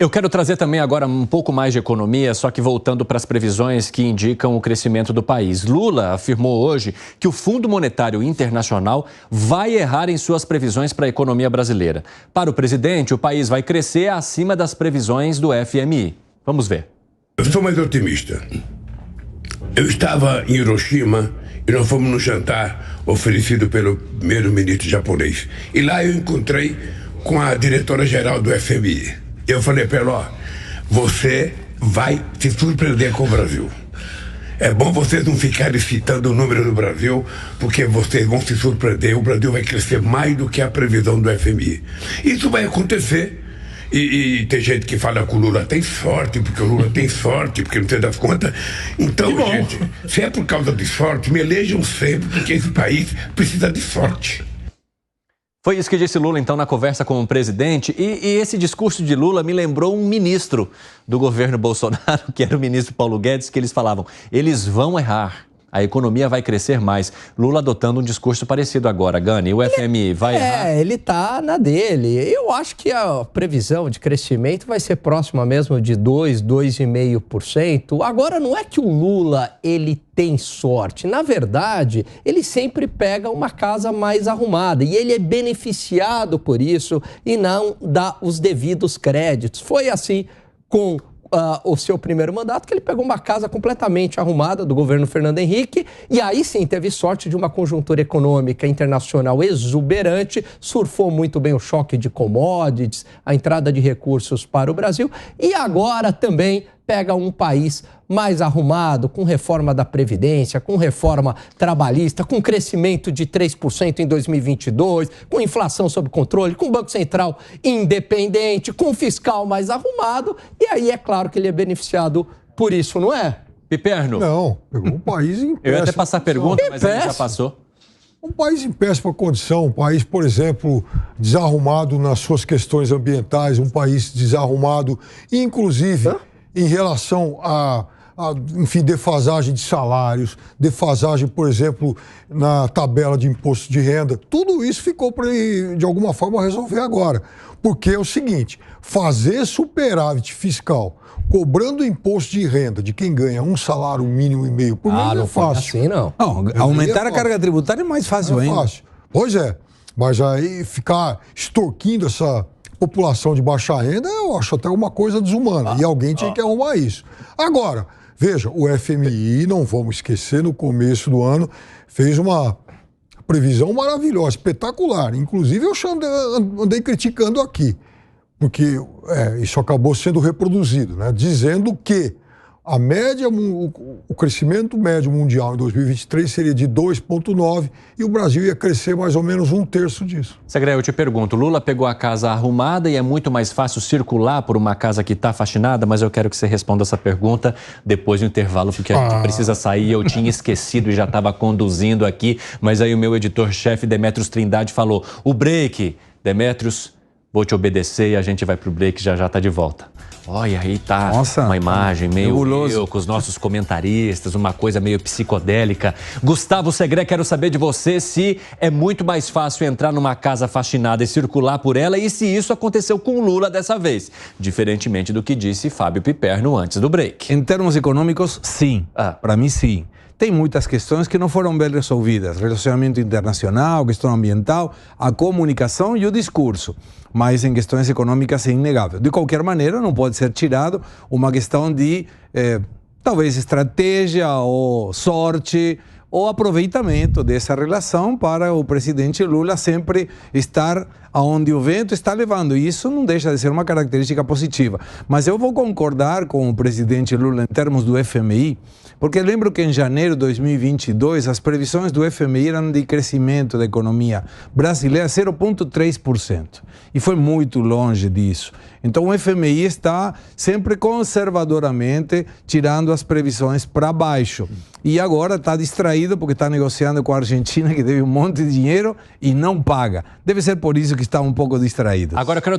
Eu quero trazer também agora um pouco mais de economia, só que voltando para as previsões que indicam o crescimento do país. Lula afirmou hoje que o Fundo Monetário Internacional vai errar em suas previsões para a economia brasileira. Para o presidente, o país vai crescer acima das previsões do FMI. Vamos ver. Eu sou mais otimista. Eu estava em Hiroshima e nós fomos no jantar oferecido pelo primeiro-ministro japonês. E lá eu encontrei com a diretora-geral do FMI. Eu falei para ela, ó, você vai se surpreender com o Brasil. É bom vocês não ficarem citando o número do Brasil, porque vocês vão se surpreender. O Brasil vai crescer mais do que a previsão do FMI. Isso vai acontecer. E tem gente que fala que o Lula tem sorte, porque o Lula tem sorte, porque não sei das contas. Então, gente, se é por causa de sorte, me elejam sempre, porque esse país precisa de sorte. Foi isso que disse Lula, então, na conversa com o presidente. E esse discurso de Lula me lembrou um ministro do governo Bolsonaro, que era o ministro Paulo Guedes, que eles falavam, eles vão errar. A economia vai crescer mais. Lula adotando um discurso parecido agora, Gani. O FMI vai errar? Ele tá na dele. Eu acho que a previsão de crescimento vai ser próxima mesmo de 2,5%. Agora, não é que o Lula, ele tem sorte. Na verdade, ele sempre pega uma casa mais arrumada e ele é beneficiado por isso e não dá os devidos créditos. Foi assim com o seu primeiro mandato, que ele pegou uma casa completamente arrumada do governo Fernando Henrique e aí sim teve sorte de uma conjuntura econômica internacional exuberante, surfou muito bem o choque de commodities, a entrada de recursos para o Brasil e agora também pega um país mais arrumado, com reforma da Previdência, com reforma trabalhista, com crescimento de 3% em 2022, com inflação sob controle, com Banco Central independente, com fiscal mais arrumado, e aí é claro que ele é beneficiado por isso, não é? Piperno. Não, pegou um país em péssima Eu ia até passar a pergunta, mas ele já passou. Um país em péssima condição, um país, por exemplo, desarrumado nas suas questões ambientais, um país desarrumado, inclusive em relação enfim, defasagem de salários, defasagem, por exemplo, na tabela de imposto de renda. Tudo isso ficou para ele, de alguma forma, resolver agora. Porque é o seguinte, fazer superávit fiscal cobrando imposto de renda de quem ganha um salário mínimo e meio por mês não é fácil. Assim, não. Não, aumentar a carga tributária é mais fácil ainda. Fácil. Pois é, mas aí ficar extorquindo essa população de baixa renda, eu acho até uma coisa desumana. E alguém tinha que arrumar isso. Agora, veja, o FMI, não vamos esquecer, no começo do ano, fez uma previsão maravilhosa, espetacular. Inclusive, eu andei criticando aqui, porque isso acabou sendo reproduzido, né? Dizendo que a média, o crescimento médio mundial em 2023 seria de 2,9% e o Brasil ia crescer mais ou menos 1/3 disso. Segré, eu te pergunto, Lula pegou a casa arrumada e é muito mais fácil circular por uma casa que está faxinada, mas eu quero que você responda essa pergunta depois do intervalo, porque a gente precisa sair. Eu tinha esquecido e já estava conduzindo aqui, mas aí o meu editor-chefe, Demetrios Trindade, falou, o break, Demetrios, vou te obedecer e a gente vai pro break, já está de volta. Olha, aí tá uma imagem meio com os nossos comentaristas, uma coisa meio psicodélica. Gustavo Segré, quero saber de você se é muito mais fácil entrar numa casa faxinada e circular por ela e se isso aconteceu com Lula dessa vez, diferentemente do que disse Fábio Piperno antes do break. Em termos econômicos, sim. Para mim, sim. Tem muitas questões que não foram bem resolvidas. Relacionamento internacional, questão ambiental, a comunicação e o discurso. Mas em questões econômicas é inegável. De qualquer maneira, não pode ser tirado uma questão de, talvez, estratégia ou sorte ou aproveitamento dessa relação para o presidente Lula sempre estar aonde o vento está levando. E isso não deixa de ser uma característica positiva. Mas eu vou concordar com o presidente Lula em termos do FMI, porque lembro que em janeiro de 2022 as previsões do FMI eram de crescimento da economia brasileira 0,3%. E foi muito longe disso. Então o FMI está sempre conservadoramente tirando as previsões para baixo. E agora está distraído porque está negociando com a Argentina, que deve um monte de dinheiro e não paga. Deve ser por isso que está um pouco distraído. Agora eu quero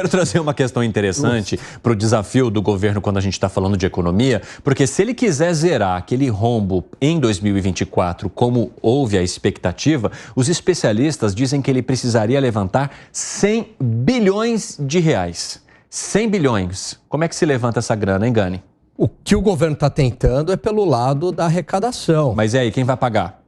trazer uma questão interessante para o desafio do governo quando a gente está falando de economia, porque se ele quiser zerar aquele rombo em 2024, como houve a expectativa, os especialistas dizem que ele precisaria levantar 100 bilhões bilhões de reais. 100 bilhões. Como é que se levanta essa grana, hein, Gani? O que o governo está tentando é pelo lado da arrecadação. Mas e aí, quem vai pagar?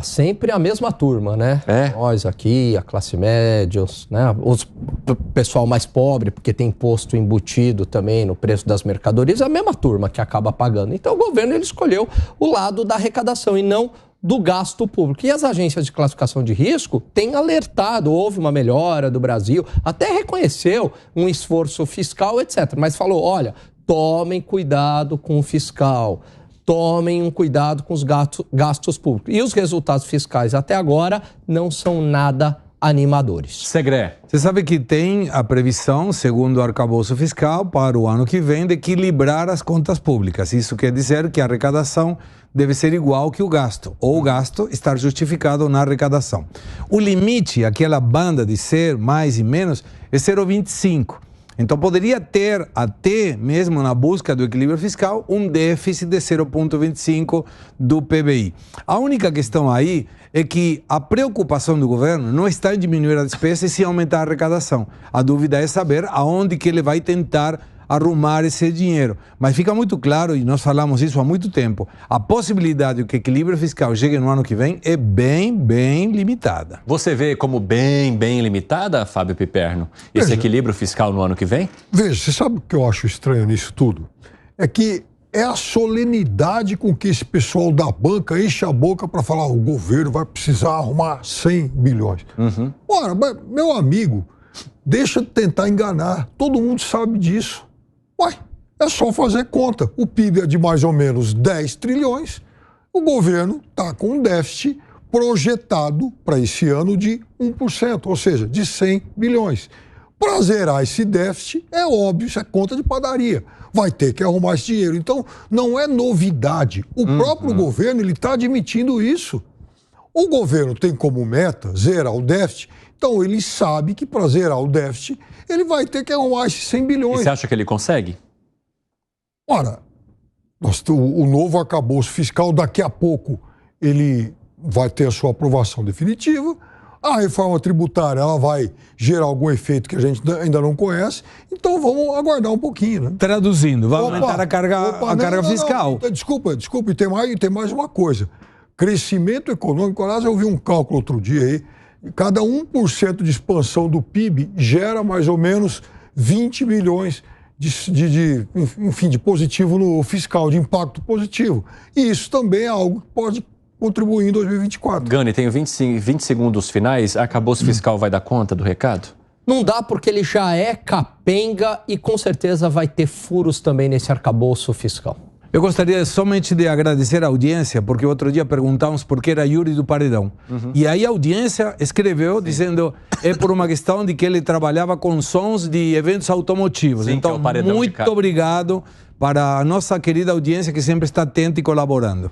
Sempre a mesma turma, né? Nós aqui, a classe média, né? O pessoal mais pobre, porque tem imposto embutido também no preço das mercadorias, é a mesma turma que acaba pagando. Então o governo ele escolheu o lado da arrecadação e não do gasto público. E as agências de classificação de risco têm alertado, houve uma melhora do Brasil, até reconheceu um esforço fiscal, etc. Mas falou, olha, tomem cuidado com o fiscal. Tomem um cuidado com os gastos públicos. E os resultados fiscais até agora não são nada animadores. Segré. Você sabe que tem a previsão, segundo o arcabouço fiscal, para o ano que vem, de equilibrar as contas públicas. Isso quer dizer que a arrecadação deve ser igual que o gasto, ou o gasto estar justificado na arrecadação. O limite, aquela banda de ser mais e menos, é 0,25. Então, poderia ter, até mesmo na busca do equilíbrio fiscal, um déficit de 0,25 do PBI. A única questão aí é que a preocupação do governo não está em diminuir a despesa e sim aumentar a arrecadação. A dúvida é saber aonde que ele vai tentar arrumar esse dinheiro. Mas fica muito claro, e nós falamos isso há muito tempo, a possibilidade de que o equilíbrio fiscal chegue no ano que vem é bem limitada. Você vê como bem limitada, Fábio Piperno, esse equilíbrio fiscal no ano que vem? Veja, você sabe o que eu acho estranho nisso tudo? É que é a solenidade com que esse pessoal da banca enche a boca para falar o governo vai precisar arrumar 100 bilhões. Ora, meu amigo, deixa de tentar enganar. Todo mundo sabe disso. Uai, é só fazer conta. O PIB é de mais ou menos 10 trilhões. O governo está com um déficit projetado para esse ano de 1%, ou seja, de 100 bilhões. Para zerar esse déficit, é óbvio, isso é conta de padaria. Vai ter que arrumar esse dinheiro. Então, não é novidade. O próprio governo está admitindo isso. O governo tem como meta zerar o déficit. Então, ele sabe que para zerar o déficit, ele vai ter que arrumar esses 100 bilhões. E você acha que ele consegue? Ora, o novo arcabouço fiscal, daqui a pouco, ele vai ter a sua aprovação definitiva. A reforma tributária, ela vai gerar algum efeito que a gente ainda não conhece. Então, vamos aguardar um pouquinho, né? Traduzindo, vai aumentar a carga fiscal. Não, desculpa, e tem mais uma coisa. Crescimento econômico, aliás, eu vi um cálculo outro dia aí, cada 1% de expansão do PIB gera mais ou menos 20 bilhões de positivo no fiscal, de impacto positivo. E isso também é algo que pode contribuir em 2024. Gani, tenho 20 segundos finais. Arcabouço fiscal vai dar conta do recado? Não dá porque ele já é capenga e com certeza vai ter furos também nesse arcabouço fiscal. Eu gostaria somente de agradecer a audiência, porque outro dia perguntamos por que era Yuri do Paredão. E aí a audiência escreveu dizendo é por uma questão de que ele trabalhava com sons de eventos automotivos. Sim, então, muito obrigado para a nossa querida audiência que sempre está atenta e colaborando.